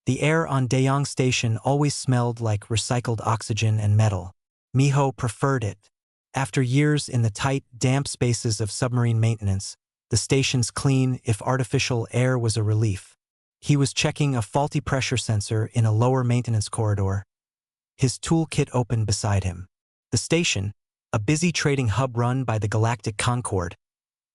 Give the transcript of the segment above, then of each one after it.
The air on Daeong Station always smelled like recycled oxygen and metal. Miho preferred it. After years in the tight, damp spaces of submarine maintenance, the station's clean, if artificial, air was a relief. He was checking a faulty pressure sensor in a lower maintenance corridor. His toolkit opened beside him. The station, a busy trading hub run by the Galactic Concorde,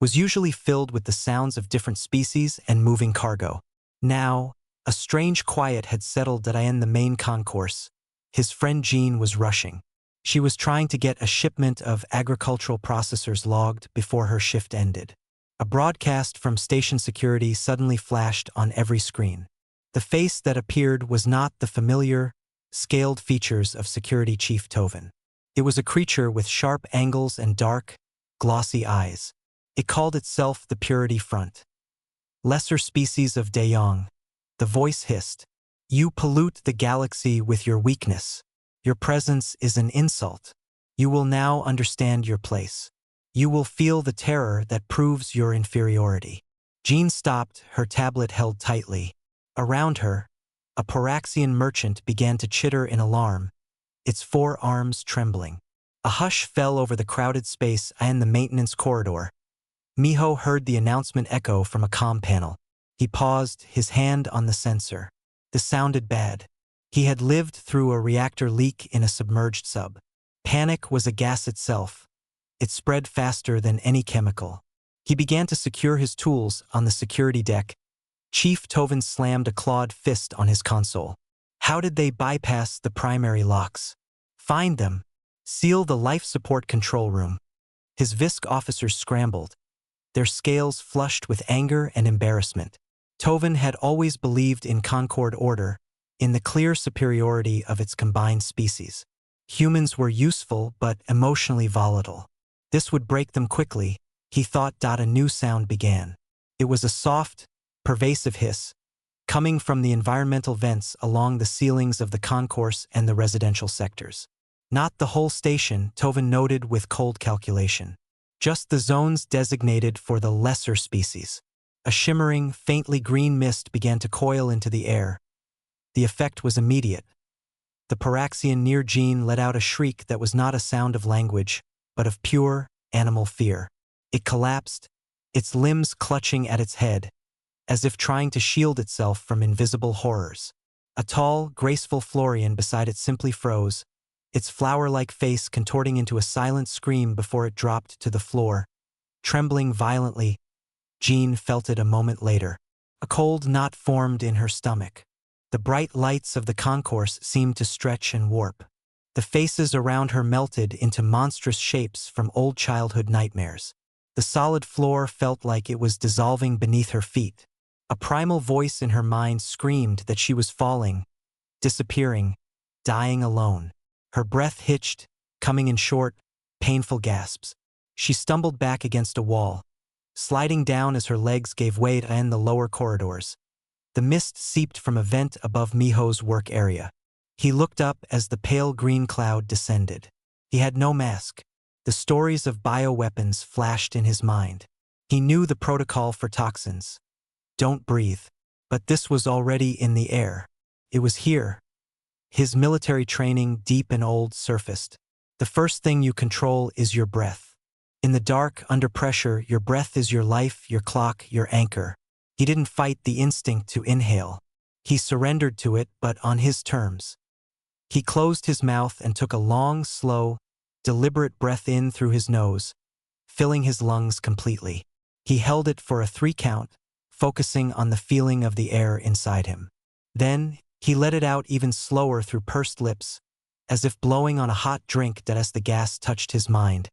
was usually filled with the sounds of different species and moving cargo. Now, a strange quiet had settled in the main concourse. His friend Jean was rushing. She was trying to get a shipment of agricultural processors logged before her shift ended. A broadcast from station security suddenly flashed on every screen. The face that appeared was not the familiar, scaled features of Security Chief Toven. It was a creature with sharp angles and dark, glossy eyes. It called itself the Purity Front. Lesser species of Daeong. The voice hissed. You pollute the galaxy with your weakness. Your presence is an insult. You will now understand your place. You will feel the terror that proves your inferiority. Jean stopped, her tablet held tightly. Around her, a Paraxian merchant began to chitter in alarm, its forearms trembling. A hush fell over the crowded space and the maintenance corridor. Miho heard the announcement echo from a comm panel. He paused, his hand on the sensor. This sounded bad. He had lived through a reactor leak in a submerged sub. Panic was a gas itself. It spread faster than any chemical. He began to secure his tools on the security deck. Chief Toven slammed a clawed fist on his console. How did they bypass the primary locks? Find them. Seal the life support control room. His VISC officers scrambled, their scales flushed with anger and embarrassment. Toven had always believed in Concord order, in the clear superiority of its combined species. Humans were useful but emotionally volatile. This would break them quickly, he thought. A new sound began. It was a soft, pervasive hiss, coming from the environmental vents along the ceilings of the concourse and the residential sectors. Not the whole station, Toven noted with cold calculation. Just the zones designated for the lesser species. A shimmering, faintly green mist began to coil into the air. The effect was immediate. The Paraxian near Jean let out a shriek that was not a sound of language, but of pure, animal fear. It collapsed, its limbs clutching at its head, as if trying to shield itself from invisible horrors. A tall, graceful Florian beside it simply froze, its flower-like face contorting into a silent scream before it dropped to the floor. Trembling violently, Jean felt it a moment later. A cold knot formed in her stomach. The bright lights of the concourse seemed to stretch and warp. The faces around her melted into monstrous shapes from old childhood nightmares. The solid floor felt like it was dissolving beneath her feet. A primal voice in her mind screamed that she was falling, disappearing, dying alone. Her breath hitched, coming in short, painful gasps. She stumbled back against a wall, sliding down as her legs gave way in the lower corridors. The mist seeped from a vent above Miho's work area. He looked up as the pale green cloud descended. He had no mask. The stories of bioweapons flashed in his mind. He knew the protocol for toxins. Don't breathe. But this was already in the air. It was here. His military training, deep and old, surfaced. The first thing you control is your breath. In the dark, under pressure, your breath is your life, your clock, your anchor. He didn't fight the instinct to inhale. He surrendered to it, but on his terms. He closed his mouth and took a long, slow, deliberate breath in through his nose, filling his lungs completely. He held it for a 3 count, focusing on the feeling of the air inside him. Then, he let it out even slower through pursed lips, as if blowing on a hot drink as the gas touched his mind.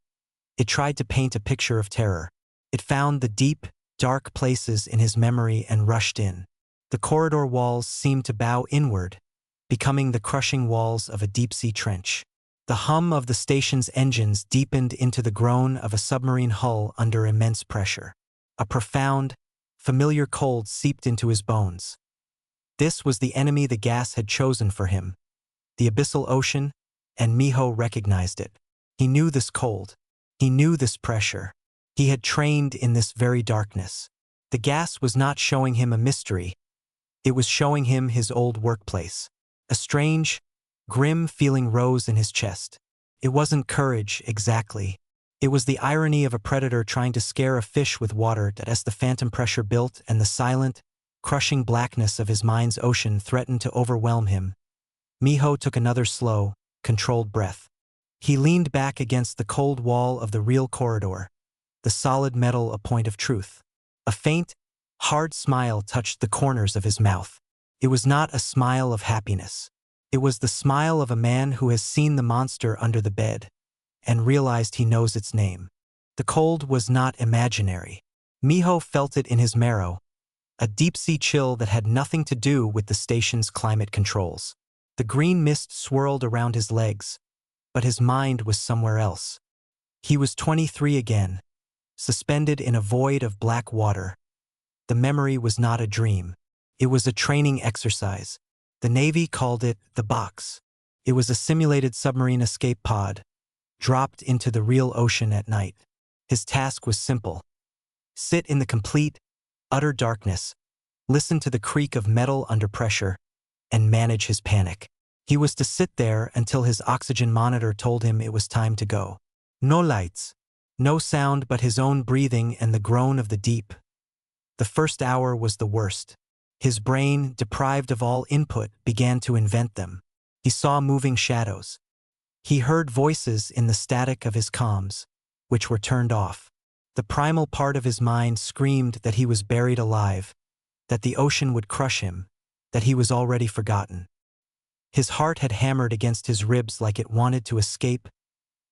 It tried to paint a picture of terror. It found the deep, dark places in his memory and rushed in. The corridor walls seemed to bow inward, becoming the crushing walls of a deep-sea trench. The hum of the station's engines deepened into the groan of a submarine hull under immense pressure. A profound, familiar cold seeped into his bones. This was the enemy the gas had chosen for him, the abyssal ocean, and Miho recognized it. He knew this cold. He knew this pressure. He had trained in this very darkness. The gas was not showing him a mystery. It was showing him his old workplace. A strange, grim feeling rose in his chest. It wasn't courage, exactly. It was the irony of a predator trying to scare a fish with water that as the phantom pressure built and the silent, crushing blackness of his mind's ocean threatened to overwhelm him. Miho took another slow, controlled breath. He leaned back against the cold wall of the real corridor, the solid metal a point of truth. A faint, hard smile touched the corners of his mouth. It was not a smile of happiness. It was the smile of a man who has seen the monster under the bed and realized he knows its name. The cold was not imaginary. Miho felt it in his marrow, a deep-sea chill that had nothing to do with the station's climate controls. The green mist swirled around his legs, but his mind was somewhere else. He was 23 again, suspended in a void of black water. The memory was not a dream. It was a training exercise. The Navy called it the box. It was a simulated submarine escape pod, dropped into the real ocean at night. His task was simple. Sit in the complete, utter darkness, listen to the creak of metal under pressure, and manage his panic. He was to sit there until his oxygen monitor told him it was time to go. No lights, no sound but his own breathing and the groan of the deep. The first hour was the worst. His brain, deprived of all input, began to invent them. He saw moving shadows. He heard voices in the static of his comms, which were turned off. The primal part of his mind screamed that he was buried alive, that the ocean would crush him, that he was already forgotten. His heart had hammered against his ribs like it wanted to escape.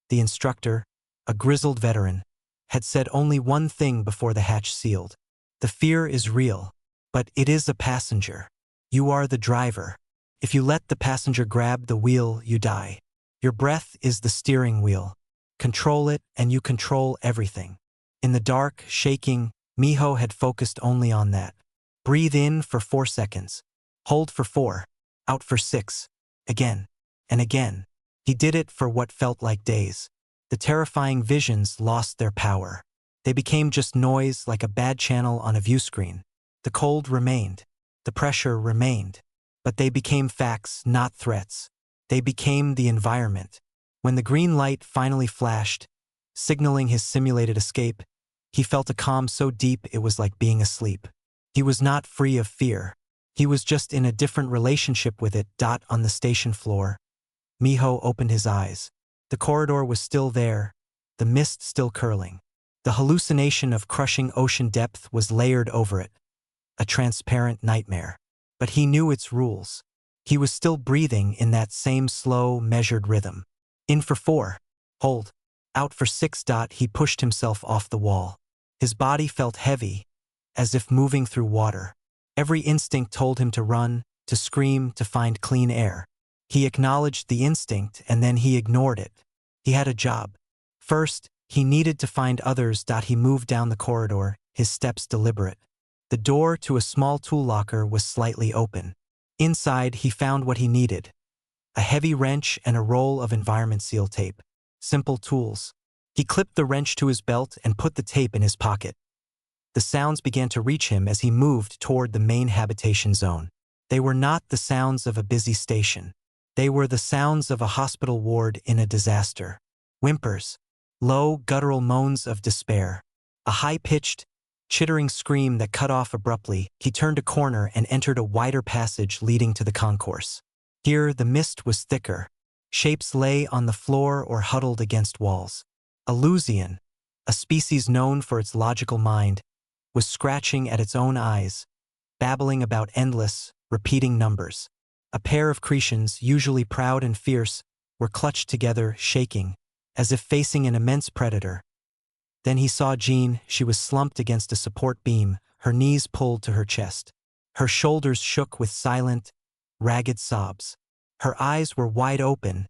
The instructor, a grizzled veteran, had said only one thing before the hatch sealed. The fear is real, but it is a passenger. You are the driver. If you let the passenger grab the wheel, you die. Your breath is the steering wheel. Control it and you control everything. In the dark, shaking, Miho had focused only on that. Breathe in for 4 seconds. Hold for 4. Out for 6. Again. And again. He did it for what felt like days. The terrifying visions lost their power. They became just noise like a bad channel on a view screen. The cold remained. The pressure remained. But they became facts, not threats. They became the environment. When the green light finally flashed, signaling his simulated escape, he felt a calm so deep it was like being asleep. He was not free of fear. He was just in a different relationship with it. On the station floor, Miho opened his eyes. The corridor was still there, the mist still curling. The hallucination of crushing ocean depth was layered over it, a transparent nightmare. But he knew its rules. He was still breathing in that same slow, measured rhythm. In for 4. Hold. Out for 6. He pushed himself off the wall. His body felt heavy, as if moving through water. Every instinct told him to run, to scream, to find clean air. He acknowledged the instinct and then he ignored it. He had a job. First, he needed to find others. He moved down the corridor, his steps deliberate. The door to a small tool locker was slightly open. Inside, he found what he needed: a heavy wrench and a roll of environment seal tape. Simple tools. He clipped the wrench to his belt and put the tape in his pocket. The sounds began to reach him as he moved toward the main habitation zone. They were not the sounds of a busy station. They were the sounds of a hospital ward in a disaster. Whimpers. Low, guttural moans of despair. A high-pitched, chittering scream that cut off abruptly. He turned a corner and entered a wider passage leading to the concourse. Here, the mist was thicker. Shapes lay on the floor or huddled against walls. A Lusian, a species known for its logical mind, was scratching at its own eyes, babbling about endless, repeating numbers. A pair of Cretians, usually proud and fierce, were clutched together, shaking, as if facing an immense predator. Then he saw Jean. She was slumped against a support beam, her knees pulled to her chest. Her shoulders shook with silent, ragged sobs. Her eyes were wide open,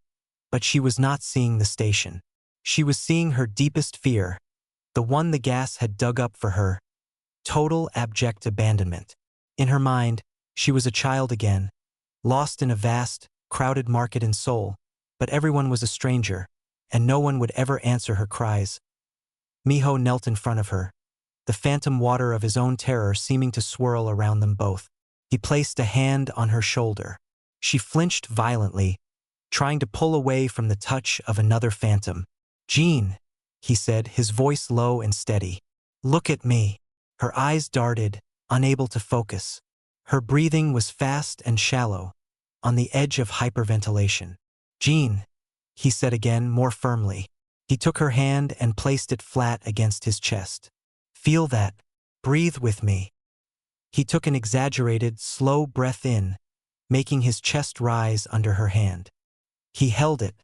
but she was not seeing the station. She was seeing her deepest fear, the one the gas had dug up for her: total abject abandonment. In her mind, she was a child again, lost in a vast, crowded market in Seoul, but everyone was a stranger, and no one would ever answer her cries. Miho knelt in front of her, the phantom water of his own terror seeming to swirl around them both. He placed a hand on her shoulder. She flinched violently, trying to pull away from the touch of another phantom. "Jean," he said, his voice low and steady. "Look at me." Her eyes darted, unable to focus. Her breathing was fast and shallow, on the edge of hyperventilation. "Jean," he said again, more firmly. He took her hand and placed it flat against his chest. "Feel that. Breathe with me." He took an exaggerated, slow breath in, making his chest rise under her hand. He held it,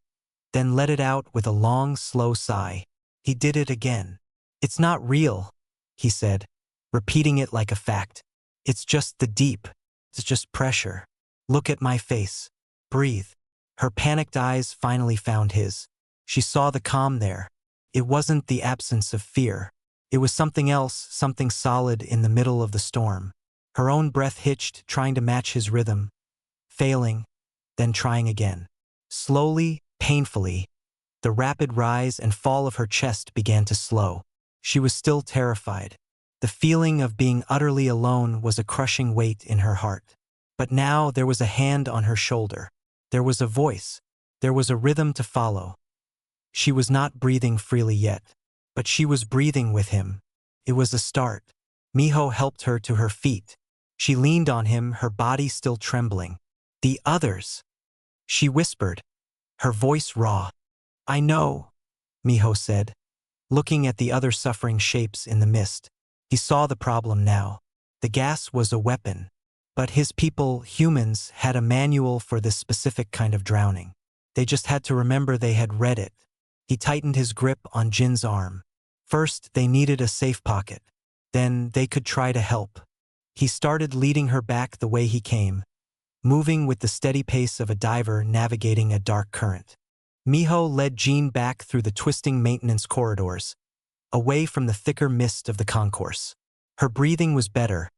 then let it out with a long, slow sigh. He did it again. "It's not real," he said, repeating it like a fact. "It's just the deep. It's just pressure. Look at my face. Breathe." Her panicked eyes finally found his. She saw the calm there. It wasn't the absence of fear. It was something else, something solid in the middle of the storm. Her own breath hitched, trying to match his rhythm, failing, then trying again. Slowly, painfully, the rapid rise and fall of her chest began to slow. She was still terrified. The feeling of being utterly alone was a crushing weight in her heart. But now there was a hand on her shoulder. There was a voice. There was a rhythm to follow. She was not breathing freely yet, but she was breathing with him. It was a start. Miho helped her to her feet. She leaned on him, her body still trembling. "The others," she whispered, her voice raw. "I know," Miho said, looking at the other suffering shapes in the mist. He saw the problem now. The gas was a weapon. But his people, humans, had a manual for this specific kind of drowning. They just had to remember they had read it. He tightened his grip on Jin's arm. First, they needed a safe pocket. Then they could try to help. He started leading her back the way he came, moving with the steady pace of a diver navigating a dark current. Miho led Jin back through the twisting maintenance corridors, away from the thicker mist of the concourse. Her breathing was better,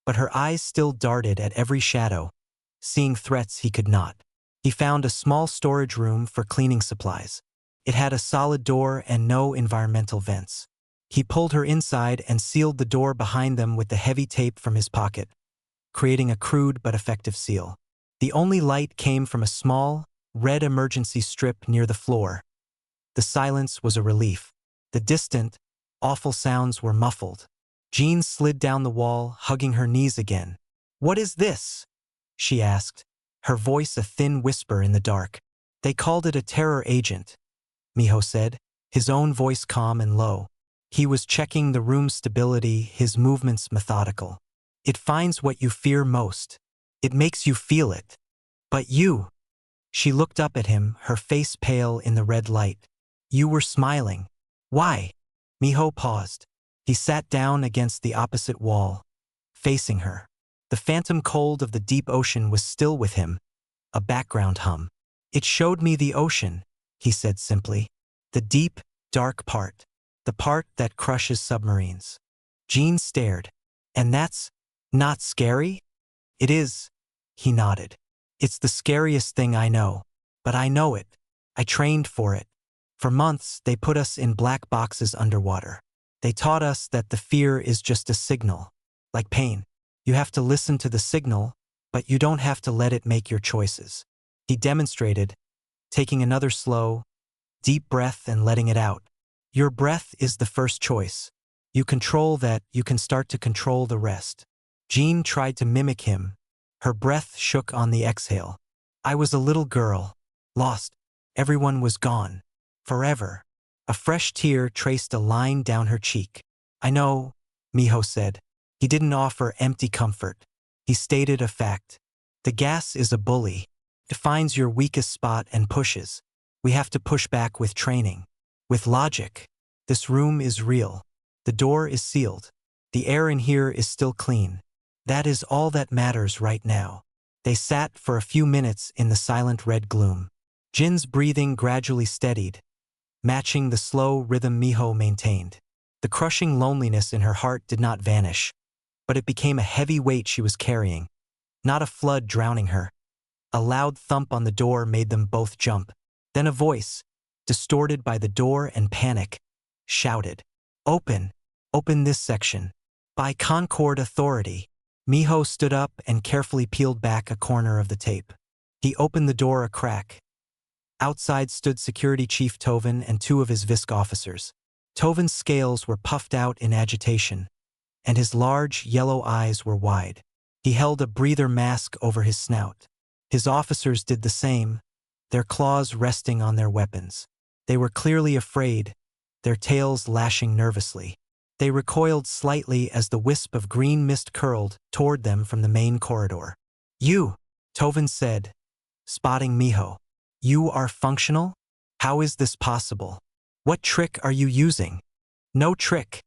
but her eyes still darted at every shadow, seeing threats he could not. He found a small storage room for cleaning supplies. It had a solid door and no environmental vents. He pulled her inside and sealed the door behind them with the heavy tape from his pocket, creating a crude but effective seal. The only light came from a small, red emergency strip near the floor. The silence was a relief. The distant, awful sounds were muffled. Jean slid down the wall, hugging her knees again. "What is this?" she asked, her voice a thin whisper in the dark. "They called it a terror agent," Miho said, his own voice calm and low. He was checking the room's stability, his movements methodical. "It finds what you fear most. It makes you feel it. But you—" She looked up at him, her face pale in the red light. "You were smiling. Why?" Miho paused. He sat down against the opposite wall, facing her. The phantom cold of the deep ocean was still with him, a background hum. "It showed me the ocean," he said simply. "The deep, dark part. The part that crushes submarines." Jean stared. "And that's not scary?" "It is," he nodded. "It's the scariest thing I know. But I know it. I trained for it. For months, they put us in black boxes underwater. They taught us that the fear is just a signal, like pain. You have to listen to the signal, but you don't have to let it make your choices." He demonstrated, taking another slow, deep breath and letting it out. "Your breath is the first choice. You control that, you can start to control the rest." Jean tried to mimic him. Her breath shook on the exhale. "I was a little girl, lost. Everyone was gone. Forever." A fresh tear traced a line down her cheek. "I know," Miho said. He didn't offer empty comfort. He stated a fact. "The gas is a bully. It finds your weakest spot and pushes. We have to push back with training. With logic. This room is real. The door is sealed. The air in here is still clean. That is all that matters right now." They sat for a few minutes in the silent red gloom. Jin's breathing gradually steadied, matching the slow rhythm Miho maintained. The crushing loneliness in her heart did not vanish, but it became a heavy weight she was carrying, not a flood drowning her. A loud thump on the door made them both jump. Then a voice, distorted by the door and panic, shouted, "Open! Open this section! By Concord Authority!" Miho stood up and carefully peeled back a corner of the tape. He opened the door a crack. Outside stood Security Chief Tovin and two of his Visk officers. Tovin's scales were puffed out in agitation, and his large, yellow eyes were wide. He held a breather mask over his snout. His officers did the same, their claws resting on their weapons. They were clearly afraid, their tails lashing nervously. They recoiled slightly as the wisp of green mist curled toward them from the main corridor. "You," Tovin said, spotting Miho. "You are functional? How is this possible? What trick are you using?" "No trick,"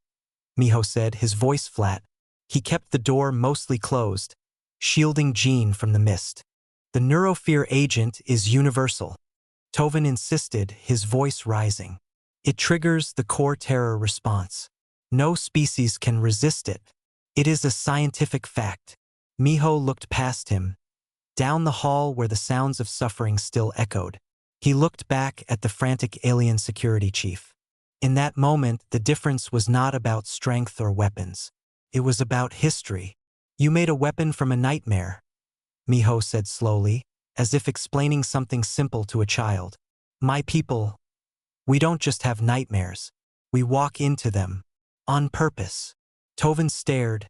Miho said, his voice flat. He kept the door mostly closed, shielding Jean from the mist. "The neurofear agent is universal," Tovin insisted, his voice rising. "It triggers the core terror response. No species can resist it. It is a scientific fact." Miho looked past him, down the hall where the sounds of suffering still echoed. He looked back at the frantic alien security chief. In that moment, the difference was not about strength or weapons. It was about history. "You made a weapon from a nightmare," Miho said slowly, as if explaining something simple to a child. "My people, we don't just have nightmares. We walk into them. On purpose." Tovin stared,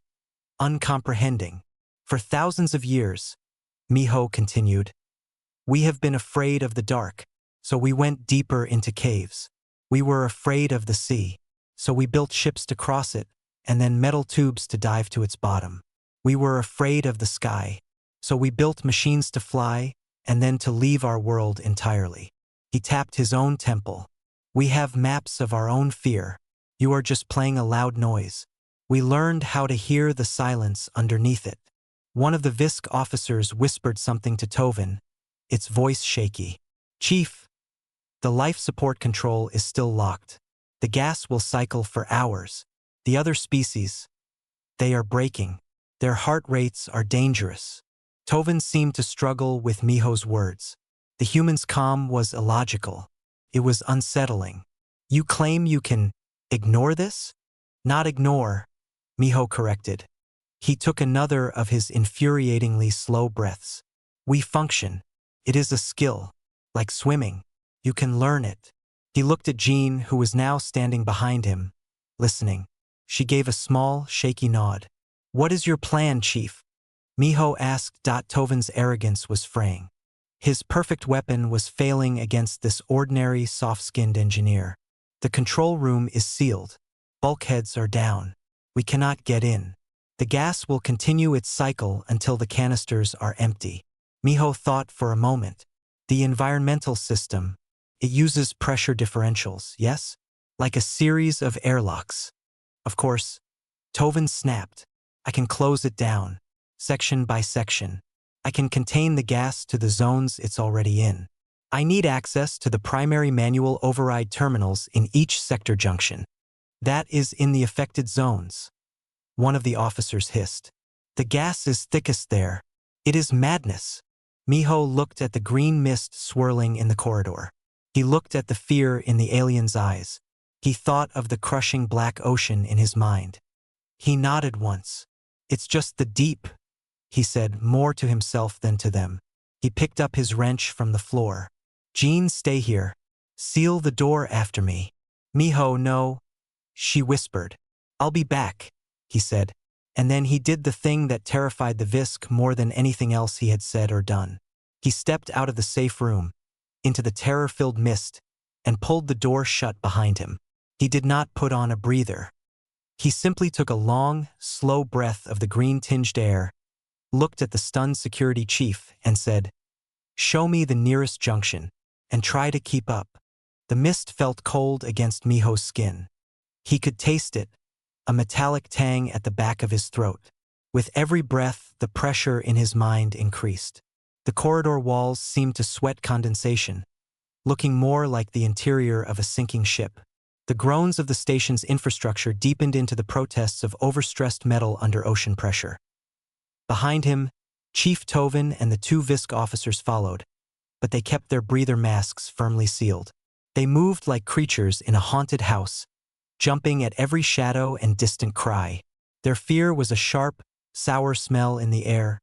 uncomprehending. "For thousands of years," Miho continued, "we have been afraid of the dark, so we went deeper into caves. We were afraid of the sea, so we built ships to cross it, and then metal tubes to dive to its bottom. We were afraid of the sky, so we built machines to fly, and then to leave our world entirely." He tapped his own temple. "We have maps of our own fear. You are just playing a loud noise. We learned how to hear the silence underneath it." One of the Visk officers whispered something to Tovin, its voice shaky. "Chief, the life support control is still locked. The gas will cycle for hours. The other species, they are breaking. Their heart rates are dangerous." Tovin seemed to struggle with Miho's words. The human's calm was illogical. It was unsettling. "You claim you can ignore this?" "Not ignore," Miho corrected. He took another of his infuriatingly slow breaths. "We function. It is a skill, like swimming. You can learn it." He looked at Jean, who was now standing behind him, listening. She gave a small, shaky nod. "What is your plan, Chief?" Miho asked. Tovin's arrogance was fraying. His perfect weapon was failing against this ordinary, soft-skinned engineer. "The control room is sealed. Bulkheads are down. We cannot get in. The gas will continue its cycle until the canisters are empty." Miho thought for a moment. "The environmental system, it uses pressure differentials, yes? Like a series of airlocks." "Of course." Tovin snapped. "I can close it down, section by section. I can contain the gas to the zones it's already in. I need access to the primary manual override terminals in each sector junction. That is in the affected zones," one of the officers hissed. "The gas is thickest there. It is madness." Miho looked at the green mist swirling in the corridor. He looked at the fear in the alien's eyes. He thought of the crushing black ocean in his mind. He nodded once. "It's just the deep," he said, more to himself than to them. He picked up his wrench from the floor. "Jean, stay here. Seal the door after me." "Miho, no," she whispered. "I'll be back," he said. And then he did the thing that terrified the Visk more than anything else he had said or done. He stepped out of the safe room, into the terror-filled mist, and pulled the door shut behind him. He did not put on a breather. He simply took a long, slow breath of the green-tinged air, looked at the stunned security chief, and said, "Show me the nearest junction, and try to keep up." The mist felt cold against Miho's skin. He could taste it, a metallic tang at the back of his throat. With every breath, the pressure in his mind increased. The corridor walls seemed to sweat condensation, looking more like the interior of a sinking ship. The groans of the station's infrastructure deepened into the protests of overstressed metal under ocean pressure. Behind him, Chief Tovin and the two Visk officers followed, but they kept their breather masks firmly sealed. They moved like creatures in a haunted house, jumping at every shadow and distant cry. Their fear was a sharp, sour smell in the air,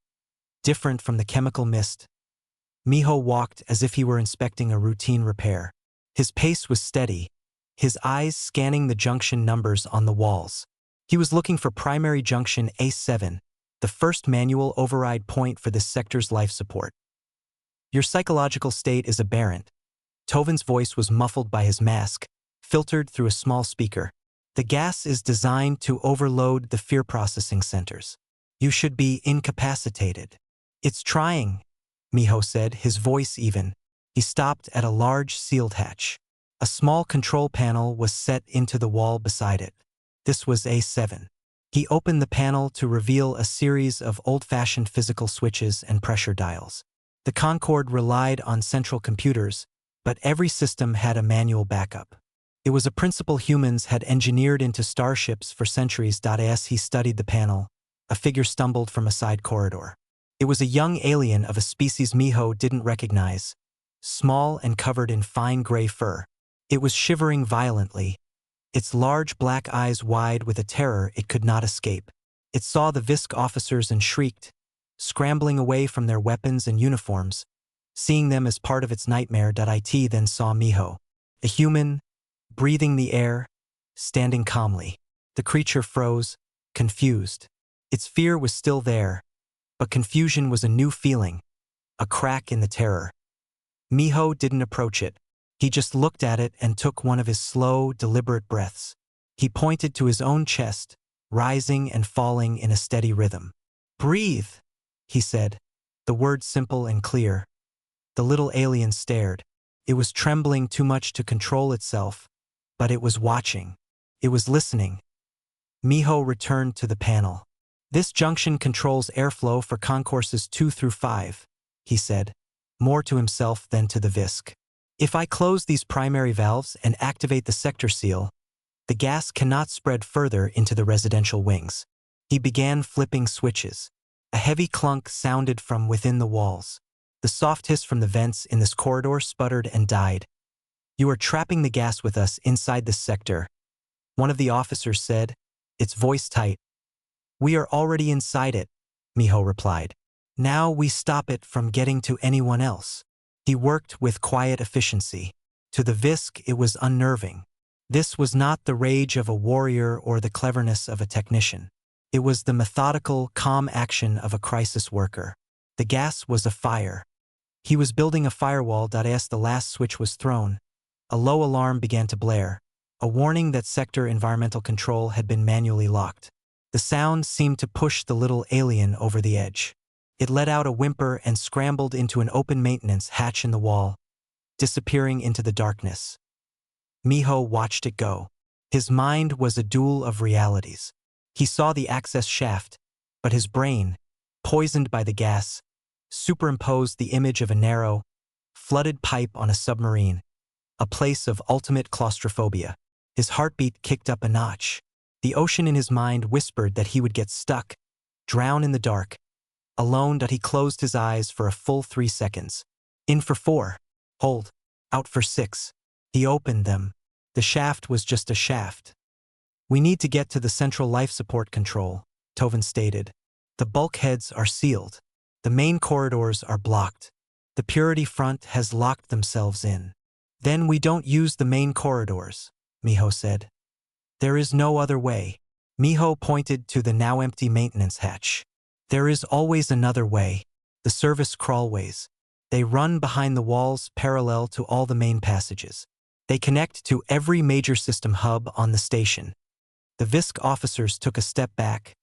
different from the chemical mist. Miho walked as if he were inspecting a routine repair. His pace was steady, his eyes scanning the junction numbers on the walls. He was looking for primary junction A7, the first manual override point for this sector's life support. Your psychological state is aberrant. Tovin's voice was muffled by his mask, filtered through a small speaker. The gas is designed to overload the fear processing centers. You should be incapacitated. It's trying, Miho said, his voice even. He stopped at a large sealed hatch. A small control panel was set into the wall beside it. This was A7. He opened the panel to reveal a series of old-fashioned physical switches and pressure dials. The Concorde relied on central computers, but every system had a manual backup. It was a principle humans had engineered into starships for centuries. As he studied the panel, a figure stumbled from a side corridor. It was a young alien of a species Miho didn't recognize, small and covered in fine gray fur. It was shivering violently, its large black eyes wide with a terror it could not escape. It saw the Visk officers and shrieked, scrambling away from their weapons and uniforms, seeing them as part of its nightmare. It then saw Miho, a human, breathing the air, standing calmly. The creature froze, confused. Its fear was still there, but confusion was a new feeling, a crack in the terror. Miho didn't approach it. He just looked at it and took one of his slow, deliberate breaths. He pointed to his own chest, rising and falling in a steady rhythm. "Breathe," he said, the word simple and clear. The little alien stared. It was trembling too much to control itself, but it was watching. It was listening. Miho returned to the panel. "This junction controls airflow for concourses 2 through 5, he said, more to himself than to the Visk. "If I close these primary valves and activate the sector seal, the gas cannot spread further into the residential wings." He began flipping switches. A heavy clunk sounded from within the walls. The soft hiss from the vents in this corridor sputtered and died. "You are trapping the gas with us inside this sector," one of the officers said, its voice tight. "We are already inside it," Miho replied. "Now we stop it from getting to anyone else." He worked with quiet efficiency. To the Visk, it was unnerving. This was not the rage of a warrior or the cleverness of a technician. It was the methodical, calm action of a crisis worker. The gas was a fire. He was building a firewall. As the last switch was thrown, a low alarm began to blare, a warning that sector environmental control had been manually locked. The sound seemed to push the little alien over the edge. It let out a whimper and scrambled into an open maintenance hatch in the wall, disappearing into the darkness. Miho watched it go. His mind was a duel of realities. He saw the access shaft, but his brain, poisoned by the gas, superimposed the image of a narrow, flooded pipe on a submarine, a place of ultimate claustrophobia. His heartbeat kicked up a notch. The ocean in his mind whispered that he would get stuck, drown in the dark. Alone, he closed his eyes for a full 3 seconds. In for 4. Hold. Out for 6. He opened them. The shaft was just a shaft. "We need to get to the central life support control," Tovin stated. "The bulkheads are sealed. The main corridors are blocked. The purity front has locked themselves in." "Then we don't use the main corridors," Miho said. "There is no other way." Miho pointed to the now empty maintenance hatch. "There is always another way. The service crawlways. They run behind the walls parallel to all the main passages. They connect to every major system hub on the station." The Visk officers took a step back,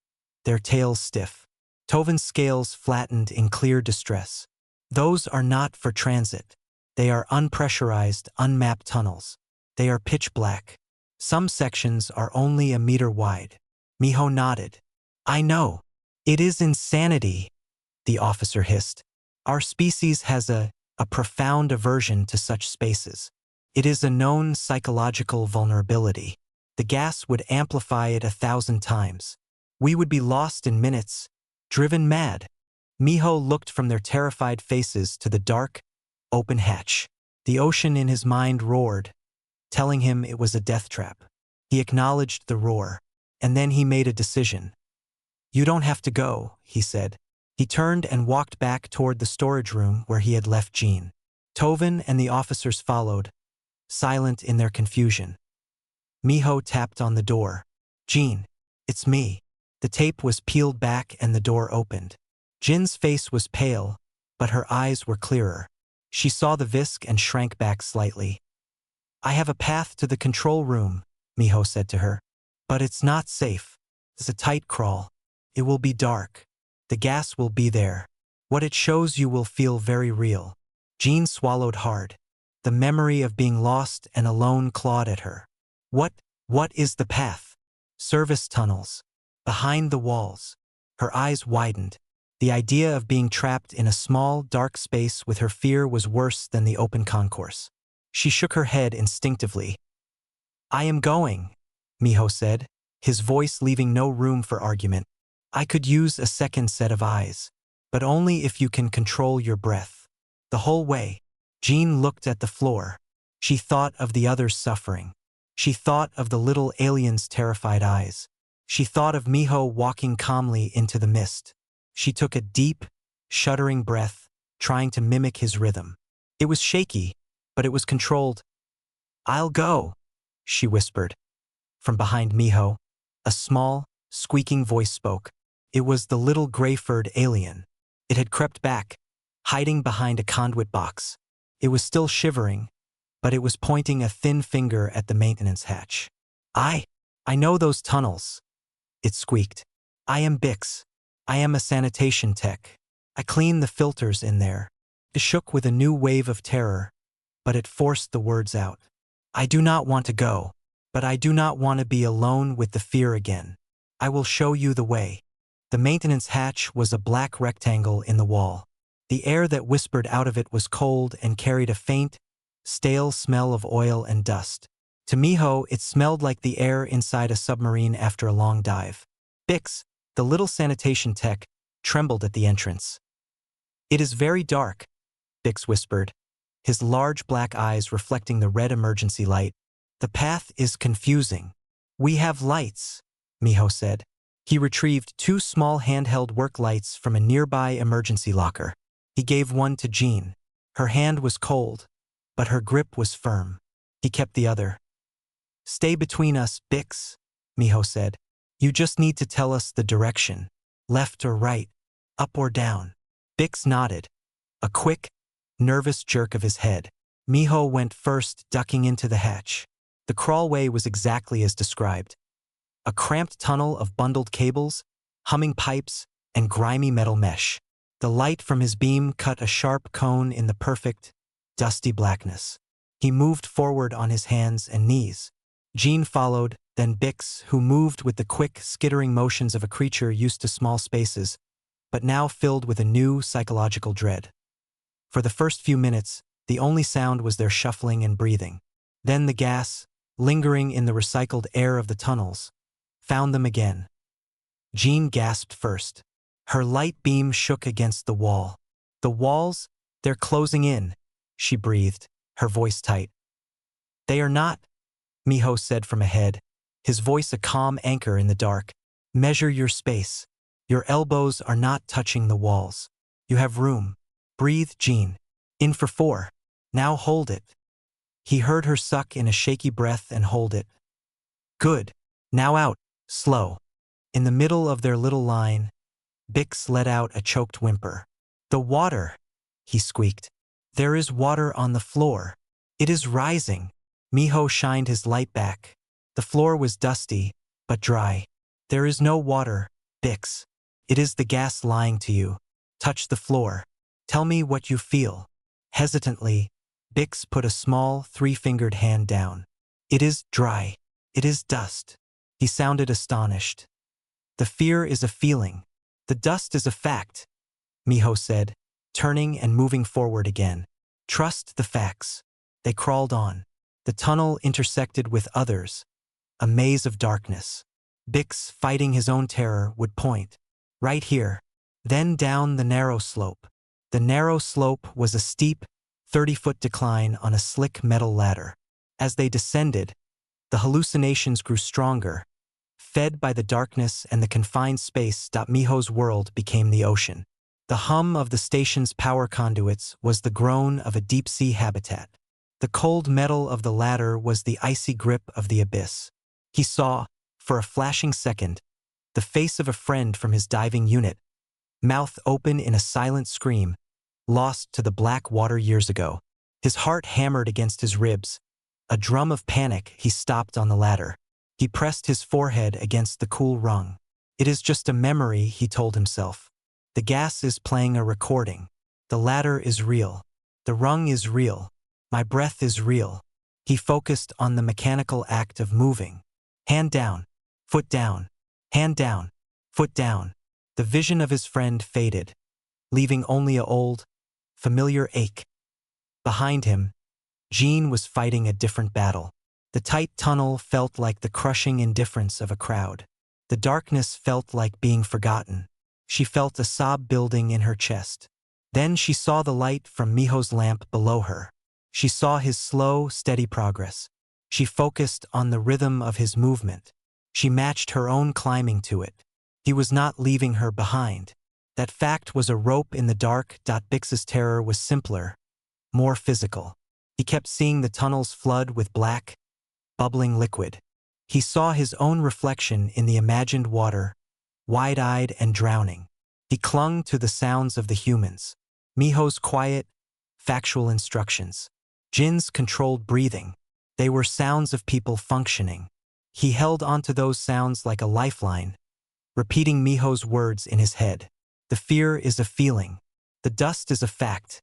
their tails stiff. Tovin's scales flattened in clear distress. "Those are not for transit. They are unpressurized, unmapped tunnels. They are pitch black. Some sections are only a meter wide." Miho nodded. "I know. It is insanity," the officer hissed. "Our species has a profound aversion to such spaces. It is a known psychological vulnerability. The gas would amplify it 1,000 times. We would be lost in minutes, driven mad." Miho looked from their terrified faces to the dark, open hatch. The ocean in his mind roared, telling him it was a death trap. He acknowledged the roar, and then he made a decision. You don't have to go, he said. He turned and walked back toward the storage room where he had left Jean. Tovin and the officers followed, silent in their confusion. Miho tapped on the door. Jean, it's me. The tape was peeled back and the door opened. Jin's face was pale, but her eyes were clearer. She saw the Visk and shrank back slightly. I have a path to the control room, Miho said to her. But it's not safe. It's a tight crawl. It will be dark. The gas will be there. What it shows you will feel very real. Jean swallowed hard. The memory of being lost and alone clawed at her. What is the path? Service tunnels. Behind the walls. Her eyes widened. The idea of being trapped in a small, dark space with her fear was worse than the open concourse. She shook her head instinctively. I am going, Miho said, his voice leaving no room for argument. I could use a second set of eyes, but only if you can control your breath. The whole way, Jean looked at the floor. She thought of the others suffering. She thought of the little alien's terrified eyes. She thought of Miho walking calmly into the mist. She took a deep, shuddering breath, trying to mimic his rhythm. It was shaky, but it was controlled. I'll go, she whispered. From behind Miho, a small, squeaking voice spoke. It was the little gray-furred alien. It had crept back, hiding behind a conduit box. It was still shivering, but it was pointing a thin finger at the maintenance hatch. I know those tunnels, it squeaked. I am Bix. I am a sanitation tech. I clean the filters in there. It shook with a new wave of terror, but it forced the words out. I do not want to go, but I do not want to be alone with the fear again. I will show you the way. The maintenance hatch was a black rectangle in the wall. The air that whispered out of it was cold and carried a faint, stale smell of oil and dust. To Miho, it smelled like the air inside a submarine after a long dive. Bix, the little sanitation tech, trembled at the entrance. It is very dark, Bix whispered, his large black eyes reflecting the red emergency light. The path is confusing. We have lights, Miho said. He retrieved 2 small handheld work lights from a nearby emergency locker. He gave one to Jean. Her hand was cold, but her grip was firm. He kept the other. Stay between us, Bix, Miho said. You just need to tell us the direction. Left or right, up or down. Bix nodded. A quick, nervous jerk of his head. Miho went first, ducking into the hatch. The crawlway was exactly as described. A cramped tunnel of bundled cables, humming pipes, and grimy metal mesh. The light from his beam cut a sharp cone in the perfect, dusty blackness. He moved forward on his hands and knees. Jean followed, then Bix, who moved with the quick, skittering motions of a creature used to small spaces, but now filled with a new psychological dread. For the first few minutes, the only sound was their shuffling and breathing. Then the gas, lingering in the recycled air of the tunnels, found them again. Jean gasped first. Her light beam shook against the wall. The walls, they're closing in, she breathed, her voice tight. They are not, Miho said from ahead, his voice a calm anchor in the dark. Measure your space. Your elbows are not touching the walls. You have room. Breathe, Jean. In for 4. Now hold it. He heard her suck in a shaky breath and hold it. Good. Now out, slow. In the middle of their little line, Bix let out a choked whimper. The water, he squeaked. There is water on the floor. It is rising. Miho shined his light back. The floor was dusty, but dry. There is no water, Bix. It is the gas lying to you. Touch the floor. Tell me what you feel. Hesitantly, Bix put a small, 3-fingered hand down. It is dry. It is dust. He sounded astonished. The fear is a feeling. The dust is a fact, Miho said, turning and moving forward again. Trust the facts. They crawled on. The tunnel intersected with others, a maze of darkness. Bix, fighting his own terror, would point. Right here. Then down the narrow slope. The narrow slope was a steep, 30-foot decline on a slick metal ladder. As they descended, the hallucinations grew stronger. Fed by the darkness and the confined space, Miho's world became the ocean. The hum of the station's power conduits was the groan of a deep-sea habitat. The cold metal of the ladder was the icy grip of the abyss. He saw, for a flashing second, the face of a friend from his diving unit, mouth open in a silent scream, lost to the black water years ago. His heart hammered against his ribs. A drum of panic, he stopped on the ladder. He pressed his forehead against the cool rung. It is just a memory, he told himself. The gas is playing a recording. The ladder is real. The rung is real. My breath is real. He focused on the mechanical act of moving. Hand down, foot down, hand down, foot down. The vision of his friend faded, leaving only a old, familiar ache. Behind him, Jean was fighting a different battle. The tight tunnel felt like the crushing indifference of a crowd. The darkness felt like being forgotten. She felt a sob building in her chest. Then she saw the light from Miho's lamp below her. She saw his slow, steady progress. She focused on the rhythm of his movement. She matched her own climbing to it. He was not leaving her behind. That fact was a rope in the dark. Bix's terror was simpler, more physical. He kept seeing the tunnels flood with black, bubbling liquid. He saw his own reflection in the imagined water, wide-eyed and drowning. He clung to the sounds of the humans. Miho's quiet, factual instructions. Jin's controlled breathing. They were sounds of people functioning. He held onto those sounds like a lifeline, repeating Miho's words in his head. The fear is a feeling. The dust is a fact.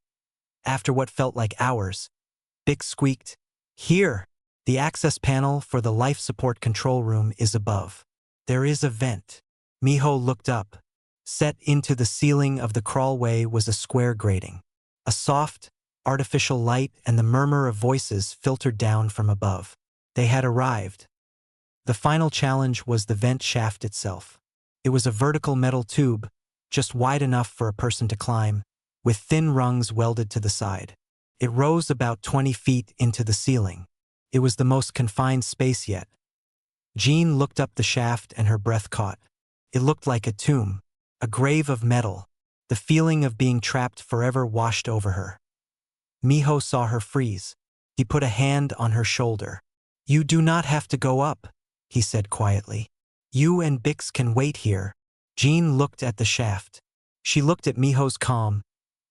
After what felt like hours, Bix squeaked, "Here! The access panel for the life support control room is above. There is a vent." Miho looked up. Set into the ceiling of the crawlway was a square grating. A soft, artificial light and the murmur of voices filtered down from above. They had arrived. The final challenge was the vent shaft itself. It was a vertical metal tube, just wide enough for a person to climb, with thin rungs welded to the side. It rose about 20 feet into the ceiling. It was the most confined space yet. Jean looked up the shaft and her breath caught. It looked like a tomb, a grave of metal. The feeling of being trapped forever washed over her. Miho saw her freeze. He put a hand on her shoulder. "You do not have to go up," he said quietly. "You and Bix can wait here." Jean looked at the shaft. She looked at Miho's calm,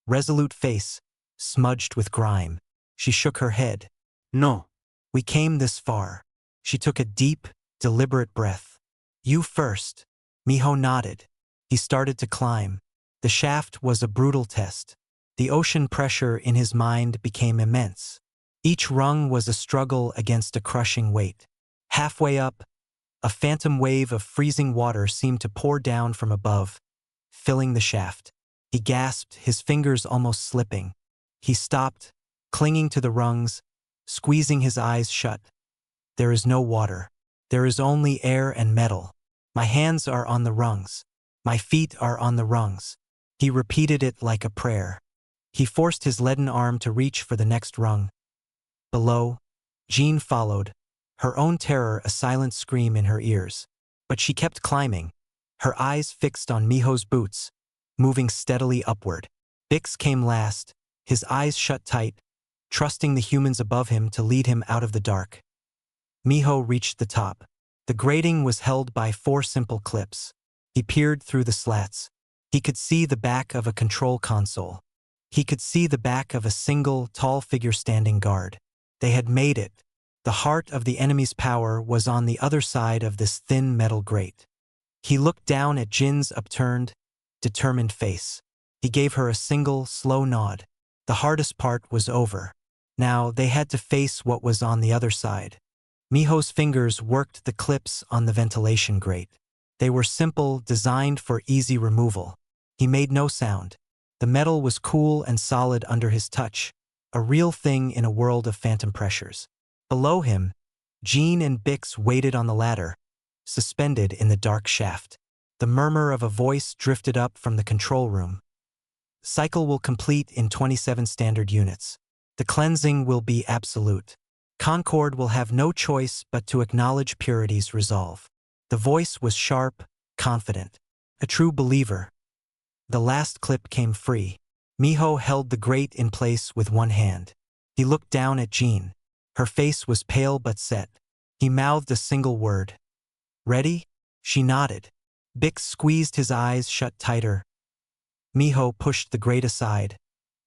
resolute face, smudged with grime. She shook her head. "No. We came this far." She took a deep, deliberate breath. "You first." Miho nodded. He started to climb. The shaft was a brutal test. The ocean pressure in his mind became immense. Each rung was a struggle against a crushing weight. Halfway up, a phantom wave of freezing water seemed to pour down from above, filling the shaft. He gasped, his fingers almost slipping. He stopped, clinging to the rungs, squeezing his eyes shut. "There is no water. There is only air and metal. My hands are on the rungs. My feet are on the rungs." He repeated it like a prayer. He forced his leaden arm to reach for the next rung. Below, Jean followed, her own terror a silent scream in her ears. But she kept climbing, her eyes fixed on Miho's boots, moving steadily upward. Bix came last, his eyes shut tight, trusting the humans above him to lead him out of the dark. Miho reached the top. The grating was held by 4 simple clips. He peered through the slats. He could see the back of a control console. He could see the back of a single, tall figure standing guard. They had made it. The heart of the enemy's power was on the other side of this thin metal grate. He looked down at Jin's upturned, determined face. He gave her a single, slow nod. The hardest part was over. Now they had to face what was on the other side. Miho's fingers worked the clips on the ventilation grate. They were simple, designed for easy removal. He made no sound. The metal was cool and solid under his touch, a real thing in a world of phantom pressures. Below him, Jean and Bix waited on the ladder, suspended in the dark shaft. The murmur of a voice drifted up from the control room. "Cycle will complete in 27 standard units. The cleansing will be absolute. Concord will have no choice but to acknowledge Purity's resolve." The voice was sharp, confident. A true believer. The last clip came free. Miho held the grate in place with one hand. He looked down at Jean. Her face was pale but set. He mouthed a single word. "Ready?" She nodded. Bix squeezed his eyes shut tighter. Miho pushed the grate aside,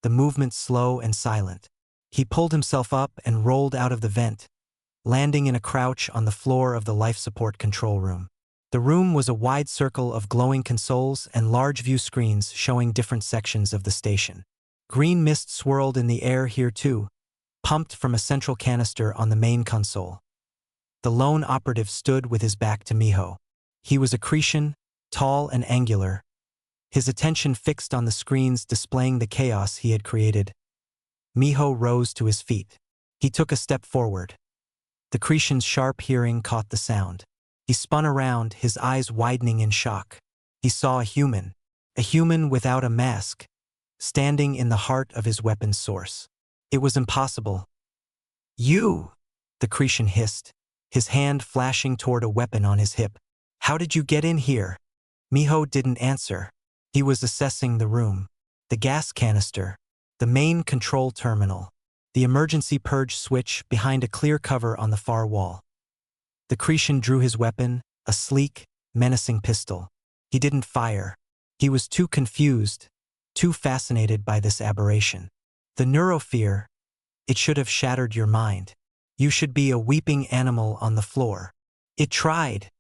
the movement slow and silent. He pulled himself up and rolled out of the vent, landing in a crouch on the floor of the life support control room. The room was a wide circle of glowing consoles and large view screens showing different sections of the station. Green mist swirled in the air here too, pumped from a central canister on the main console. The lone operative stood with his back to Miho. He was Accretion, tall and angular, his attention fixed on the screens displaying the chaos he had created. Miho rose to his feet. He took a step forward. The Cretan's sharp hearing caught the sound. He spun around, his eyes widening in shock. He saw a human without a mask, standing in the heart of his weapon's source. It was impossible. "You!" the Cretan hissed, his hand flashing toward a weapon on his hip. "How did you get in here?" Miho didn't answer. He was assessing the room. The gas canister, the main control terminal, the emergency purge switch behind a clear cover on the far wall. The Cretan drew his weapon, a sleek, menacing pistol. He didn't fire. He was too confused, too fascinated by this aberration. The neurofear, it should have shattered your mind. You should be a weeping animal on the floor. "It tried,"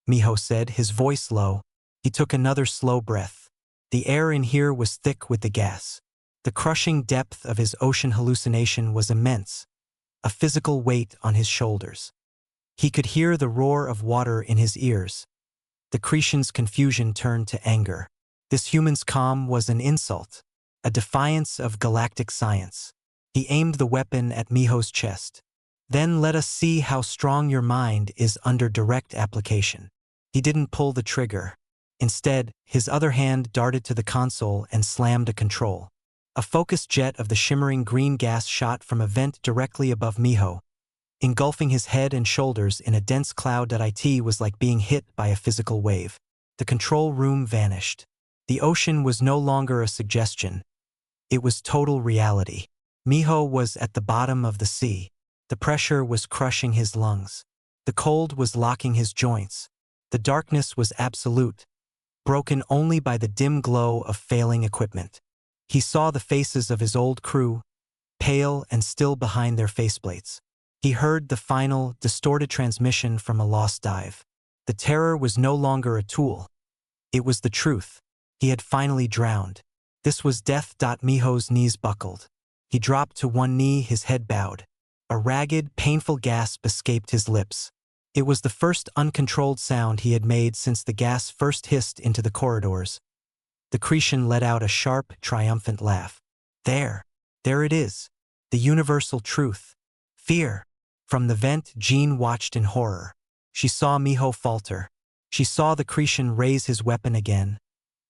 Miho said, his voice low. He took another slow breath. The air in here was thick with the gas. The crushing depth of his ocean hallucination was immense, a physical weight on his shoulders. He could hear the roar of water in his ears. The Cretan's confusion turned to anger. This human's calm was an insult, a defiance of galactic science. He aimed the weapon at Miho's chest. "Then let us see how strong your mind is under direct application." He didn't pull the trigger. Instead, his other hand darted to the console and slammed a control. A focused jet of the shimmering green gas shot from a vent directly above Miho, engulfing his head and shoulders in a dense cloud that it was like being hit by a physical wave. The control room vanished. The ocean was no longer a suggestion. It was total reality. Miho was at the bottom of the sea. The pressure was crushing his lungs. The cold was locking his joints. The darkness was absolute, broken only by the dim glow of failing equipment. He saw the faces of his old crew, pale and still behind their faceplates. He heard the final, distorted transmission from a lost dive. The terror was no longer a tool. It was the truth. He had finally drowned. This was death. Miho's knees buckled. He dropped to one knee, his head bowed. A ragged, painful gasp escaped his lips. It was the first uncontrolled sound he had made since the gas first hissed into the corridors. The Cretan let out a sharp, triumphant laugh. There it is. The universal truth. Fear. From the vent, Jean watched in horror. She saw Miho falter. She saw the Cretan raise his weapon again,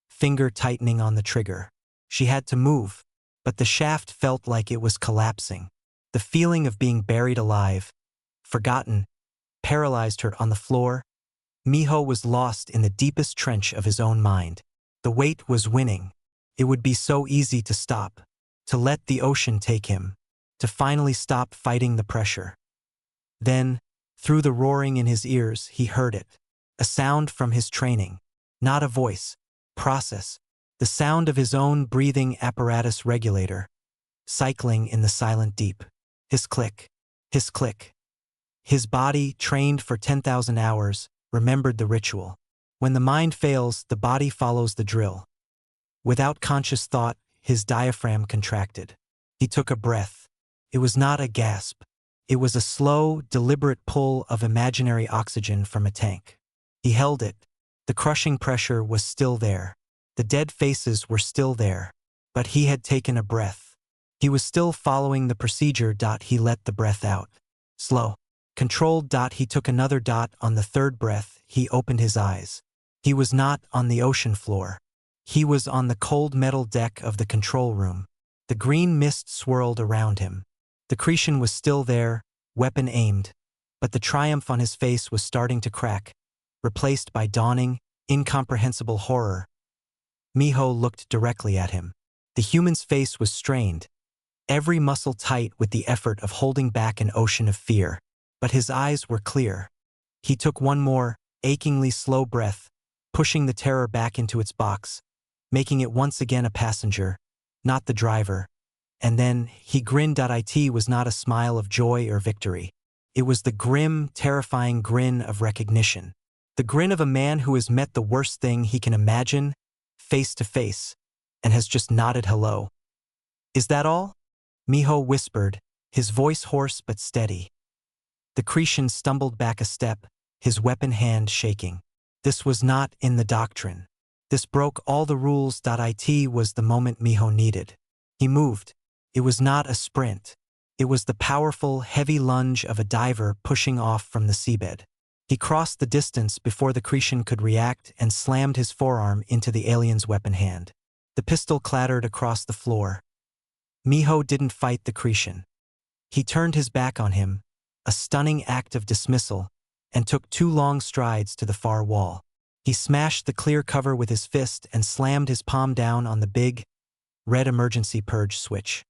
finger tightening on the trigger. She had to move, but the shaft felt like it was collapsing. The feeling of being buried alive, forgotten, paralyzed her on the floor. Miho was lost in the deepest trench of his own mind. The weight was winning. It would be so easy to stop, to let the ocean take him, to finally stop fighting the pressure. Then, through the roaring in his ears, he heard it. A sound from his training. Not a voice. Process. The sound of his own breathing apparatus regulator, cycling in the silent deep. His click. His click. His body, trained for 10,000 hours, remembered the ritual. When the mind fails, the body follows the drill. Without conscious thought, his diaphragm contracted. He took a breath. It was not a gasp. It was a slow, deliberate pull of imaginary oxygen from a tank. He held it. The crushing pressure was still there. The dead faces were still there. But he had taken a breath. He was still following the procedure. He let the breath out. Slow. Controlled. He took another dot. On the third breath, he opened his eyes. He was not on the ocean floor. He was on the cold metal deck of the control room. The green mist swirled around him. The Cretan was still there, weapon aimed, but the triumph on his face was starting to crack. replaced by dawning, incomprehensible horror. Miho looked directly at him. The human's face was strained, every muscle tight with the effort of holding back an ocean of fear. But his eyes were clear. He took one more, achingly slow breath, pushing the terror back into its box, making it once again a passenger, not the driver. And then, he grinned. It was not a smile of joy or victory. It was the grim, terrifying grin of recognition. The grin of a man who has met the worst thing he can imagine, face to face, and has just nodded hello. "Is that all?" Miho whispered, his voice hoarse but steady. The Cretan stumbled back a step, his weapon hand shaking. This was not in the doctrine. This broke all the rules. It was the moment Miho needed. He moved. It was not a sprint. It was the powerful, heavy lunge of a diver pushing off from the seabed. He crossed the distance before the Cretan could react and slammed his forearm into the alien's weapon hand. The pistol clattered across the floor. Miho didn't fight the Cretan. He turned his back on him, a stunning act of dismissal, and took 2 long strides to the far wall. He smashed the clear cover with his fist and slammed his palm down on the big, red emergency purge switch.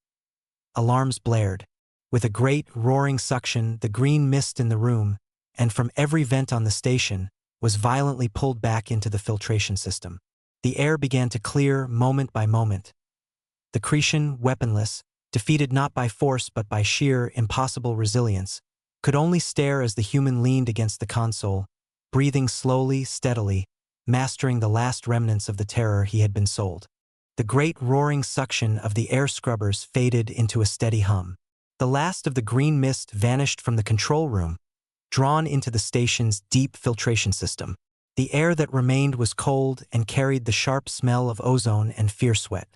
Alarms blared. With a great, roaring suction, the green mist in the room, and from every vent on the station, was violently pulled back into the filtration system. The air began to clear moment by moment. The Cretan, weaponless, defeated not by force but by sheer, impossible resilience, could only stare as the human leaned against the console, breathing slowly, steadily, mastering the last remnants of the terror he had been sold. The great roaring suction of the air scrubbers faded into a steady hum. The last of the green mist vanished from the control room, drawn into the station's deep filtration system. The air that remained was cold and carried the sharp smell of ozone and fear sweat.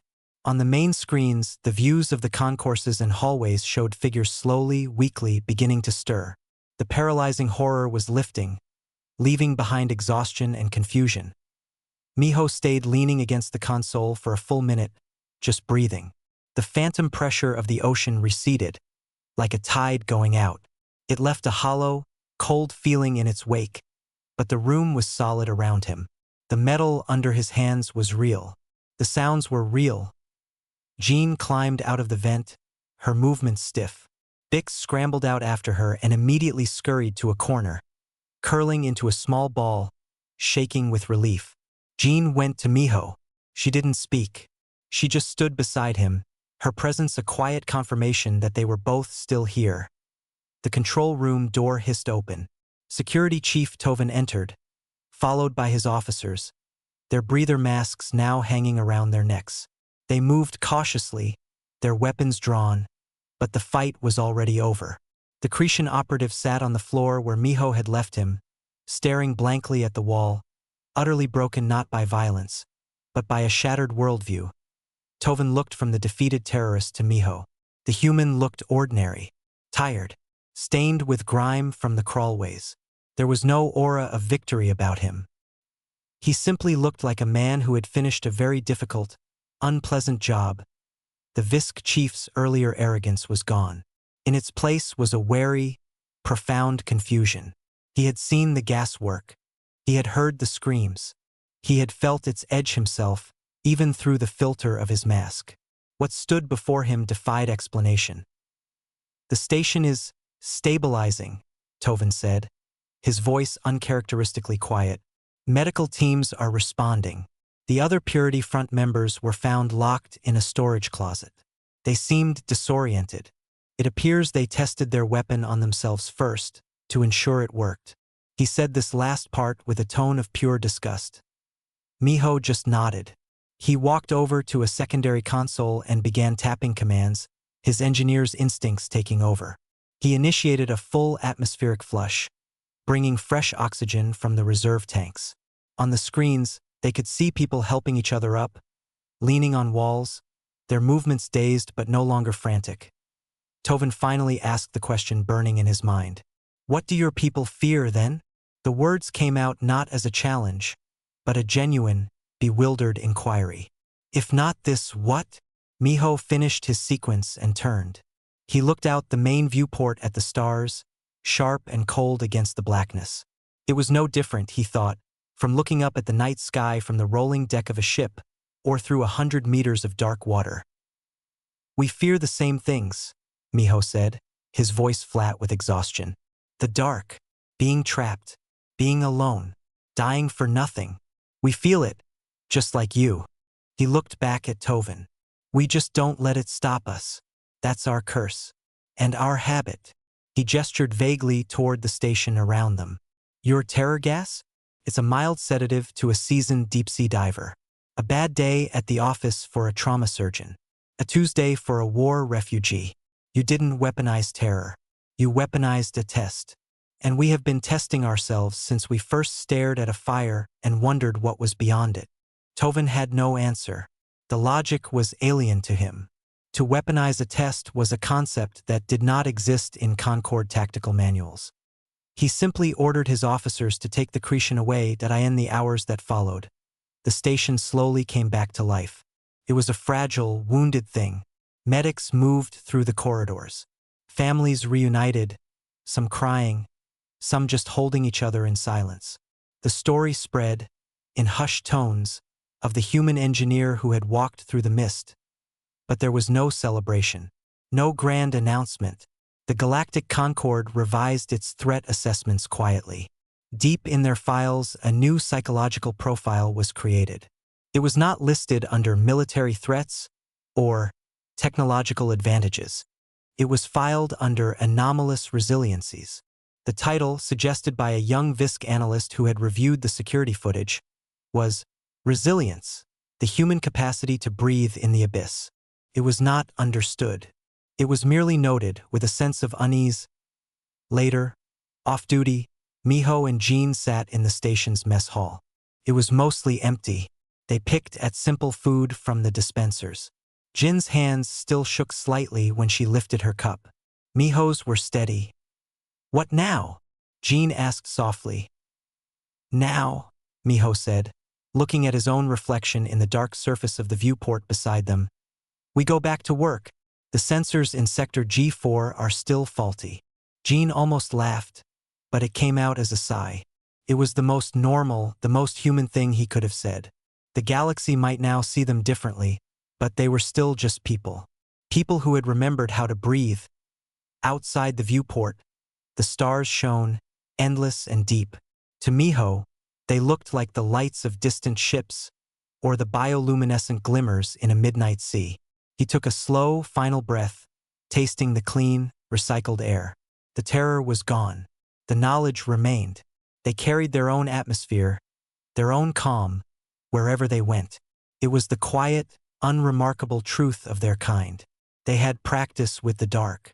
On the main screens, the views of the concourses and hallways showed figures slowly, weakly beginning to stir. The paralyzing horror was lifting, leaving behind exhaustion and confusion. Miho stayed leaning against the console for a full minute, just breathing. The phantom pressure of the ocean receded, like a tide going out. It left a hollow, cold feeling in its wake, but the room was solid around him. The metal under his hands was real. The sounds were real. Jean climbed out of the vent, her movements stiff. Bix scrambled out after her and immediately scurried to a corner, curling into a small ball, shaking with relief. Jean went to Miho. She didn't speak. She just stood beside him, her presence a quiet confirmation that they were both still here. The control room door hissed open. Security Chief Toven entered, followed by his officers, their breather masks now hanging around their necks. They moved cautiously, their weapons drawn, but the fight was already over. The Cretan operative sat on the floor where Miho had left him, staring blankly at the wall, utterly broken not by violence, but by a shattered worldview. Toven looked from the defeated terrorist to Miho. The human looked ordinary, tired, stained with grime from the crawlways. There was no aura of victory about him. He simply looked like a man who had finished a very difficult, unpleasant job. The Visk chief's earlier arrogance was gone. In its place was a wary, profound confusion. He had seen the gas work. He had heard the screams. He had felt its edge himself, even through the filter of his mask. What stood before him defied explanation. "The station is stabilizing," Toven said, his voice uncharacteristically quiet. "Medical teams are responding." The other Purity Front members were found locked in a storage closet. They seemed disoriented. It appears they tested their weapon on themselves first, to ensure it worked. He said this last part with a tone of pure disgust. Miho just nodded. He walked over to a secondary console and began tapping commands, his engineer's instincts taking over. He initiated a full atmospheric flush, bringing fresh oxygen from the reserve tanks. On the screens, they could see people helping each other up, leaning on walls, their movements dazed but no longer frantic. Toven finally asked the question burning in his mind. "What do your people fear, then?" The words came out not as a challenge, but a genuine, bewildered inquiry. "If not this, what?" Miho finished his sequence and turned. He looked out the main viewport at the stars, sharp and cold against the blackness. It was no different, he thought, from looking up at the night sky from the rolling deck of a ship or through 100 meters of dark water. We fear the same things, Miho said, his voice flat with exhaustion. The dark, being trapped, being alone, dying for nothing. We feel it, just like you. He looked back at Tovin. We just don't let it stop us. That's our curse. And our habit. He gestured vaguely toward the station around them. Your terror gas? It's a mild sedative to a seasoned deep-sea diver. A bad day at the office for a trauma surgeon. A Tuesday for a war refugee. You didn't weaponize terror. You weaponized a test. And we have been testing ourselves since we first stared at a fire and wondered what was beyond it. Tovin had no answer. The logic was alien to him. To weaponize a test was a concept that did not exist in Concord tactical manuals. He simply ordered his officers to take the Cretan away in the hours that followed. The station slowly came back to life. It was a fragile, wounded thing. Medics moved through the corridors. Families reunited, some crying, some just holding each other in silence. The story spread, in hushed tones, of the human engineer who had walked through the mist. But there was no celebration, no grand announcement. The Galactic Concord revised its threat assessments quietly. Deep in their files, a new psychological profile was created. It was not listed under military threats or technological advantages. It was filed under anomalous resiliencies. The title, suggested by a young VISC analyst who had reviewed the security footage, was Resilience, the human capacity to breathe in the abyss. It was not understood. It was merely noted with a sense of unease. Later, off-duty, Miho and Jean sat in the station's mess hall. It was mostly empty. They picked at simple food from the dispensers. Jin's hands still shook slightly when she lifted her cup. Miho's were steady. What now? Jean asked softly. Now, Miho said, looking at his own reflection in the dark surface of the viewport beside them. We go back to work. The sensors in Sector G4 are still faulty. Jean almost laughed, but it came out as a sigh. It was the most normal, the most human thing he could have said. The galaxy might now see them differently, but they were still just people. People who had remembered how to breathe. Outside the viewport, the stars shone, endless and deep. To Miho, they looked like the lights of distant ships or the bioluminescent glimmers in a midnight sea. He took a slow, final breath, tasting the clean, recycled air. The terror was gone. The knowledge remained. They carried their own atmosphere, their own calm, wherever they went. It was the quiet, unremarkable truth of their kind. They had practice with the dark.